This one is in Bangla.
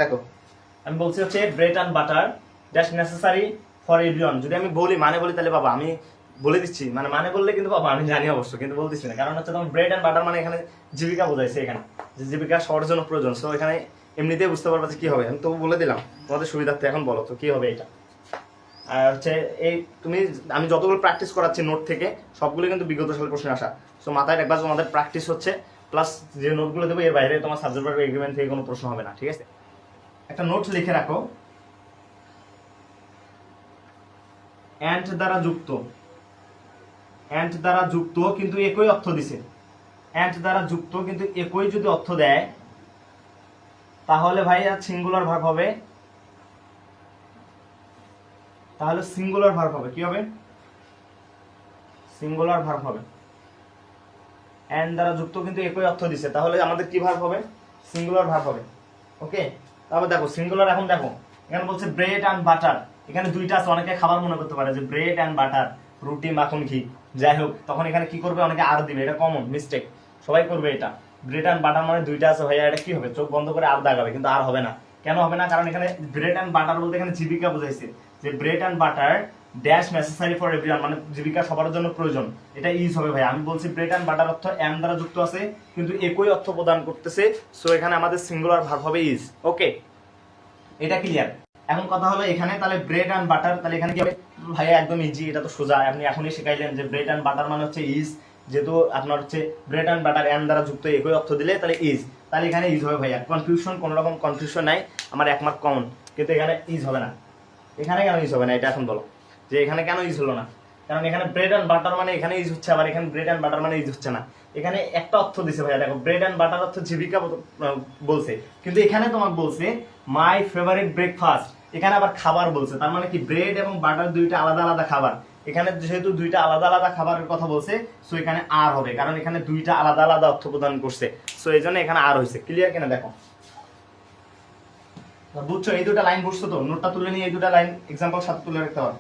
দেখো আমি বলছি হচ্ছে bread and butter just necessary for everyone. যদি আমি বলি তাহলে বাবা আমি বলে দিচ্ছি, মানে বললে কিন্তু বাবা আমি জানি অবশ্য, কিন্তু বলতেছি না, কারণ হচ্ছে তোমার ব্রেড অ্যান্ড বাটার মানে এখানে জীবিকা বোঝাইছে, এখানে যে জীবিকা সবার জন্য প্রয়োজন। সো এখানে এমনিতেই বুঝতে পারবা যে কি হবে, আমি তো বলে দিলাম তোমাদের সুবিধার্থে। এখন বলো তো কি হবে এটা। আর হচ্ছে এই আমি যতগুলো প্র্যাকটিস করাচ্ছি নোট থেকে সবগুলো কিন্তু বিগত সালের প্রশ্নে আসা। সো মাথায় একবার তোমাদের প্র্যাকটিস হচ্ছে, প্লাস যে নোটগুলো দেবো এর বাইরে তোমার সাবজেক্ট ভার্ব এগ্রিমেন্ট থেকে কোনো প্রশ্ন হবে না, ঠিক আছে। একটা নোট লিখে রাখো, অ্যান্ড দ্বারা যুক্ত, অ্যান্ড দ্বারা যুক্ত কিন্তু একই অর্থ দিছে, অ্যান্ড দ্বারা যুক্ত কিন্তু একই যদি অর্থ দেয় তাহলে ভাই আর সিঙ্গুলার ভার্ব হবে, তাহলে সিঙ্গুলার ভার্ব হবে। কি হবে? সিঙ্গুলার ভার্ব হবে। এন্ড দ্বারা যুক্ত কিন্তু একই অর্থ দিছে, তাহলে আমাদের কি ভার্ব হবে? সিঙ্গুলার ভার্ব হবে। ওকে, তারপর দেখো সিঙ্গুলার। এখন দেখো এখানে বলছে ব্রেড অ্যান্ড বাটার, এখানে দুইটা আছে, অনেকে খাবার মনে করতে পারে যে ব্রেড অ্যান্ড বাটার, রুটি মাখন ঘি, যাই হোক, তখন এখানে কি করবে? অনেকে আর দিবে, এটা কমন মিস্টেক, সবাই করবে এটা। ব্রেড অ্যান্ড বাটার মানে দুইটা আছে ভাইয়া, এটা কি হবে? চোখ বন্ধ করে আর দাগাবে, কিন্তু আর হবে না। কেন হবে না? কারণ এখানে ব্রেড অ্যান্ড বাটার বলতে এখানে জীবিকা বোঝাইছে, যে bread and butter dash necessary for everyone, মানে জীবিকা সবার জন্য প্রয়োজন, এটা ইজ হবে ভাই। আমি বলছি ব্রেড অ্যান্ড বাটার অর্থ এম দ্বারা যুক্ত আছে কিন্তু একই অর্থ প্রদান করতেছে, সো এখানে আমাদের সিঙ্গুলার ভার্ব হবে ইজ। ওকে, এটা ক্লিয়ার। এখন কথা হলো এখানে তাহলে ব্রেড অ্যান্ড বাটার, তাহলে এখানে কি হবে ভাই? একদম ইজি, এটা তো সোজা, আপনি এখনই শিখাইলেন যে ব্রেড অ্যান্ড বাটার মানে হচ্ছে ইজ, যেহেতু আপনার হচ্ছে ব্রেড অ্যান্ড বাটার এম দ্বারা যুক্ত একই অর্থ দিলে তাহলে ইজ, তাহলে এখানে ইজ হবে ভাইয়া। কনফিউশন, কোনো রকম কনফিউশন নাই, আমার এক মার্ক কমন, কিন্তু এখানে ইজ হবে না। এখানে কেন ইজ হবে না এটা এখন বলো, যে এখানে কেন ইজ হলো না? কারণ এখানে ব্রেড অ্যান্ড বাটার মানে এখানে ইজ হচ্ছে, আবার এখানে ব্রেড অ্যান্ড বাটার মানে ইজ হচ্ছে না। এখানে একটা অর্থ দিছে ভাইয়া, দেখো ব্রেড অ্যান্ড বাটার অর্থ জীবিকা বলছে, কিন্তু এখানে তোমাকে বলছে মাই ফেভারিট ব্রেকফাস্ট, এখানে আবার খাবার বলছে, তার মানে কি ব্রেড এবং বাটার দুইটা আলাদা আলাদা খাবার। এখানে যেহেতু দুইটা আলাদা আলাদা খাবারের কথা বলছে, সো এখানে আর হবে, কারণ এখানে দুইটা আলাদা আলাদা অর্থ প্রদান করছে, সো এই জন্য এখানে আর হয়েছে। ক্লিয়ার কিনা দেখো, বুঝছো? এই দুটা লাইন বুঝছো তো? নোটটা তুলে নিয়ে এই দুটা লাইন এক্সাম্পল সাথে তুলে রাখতে হবে।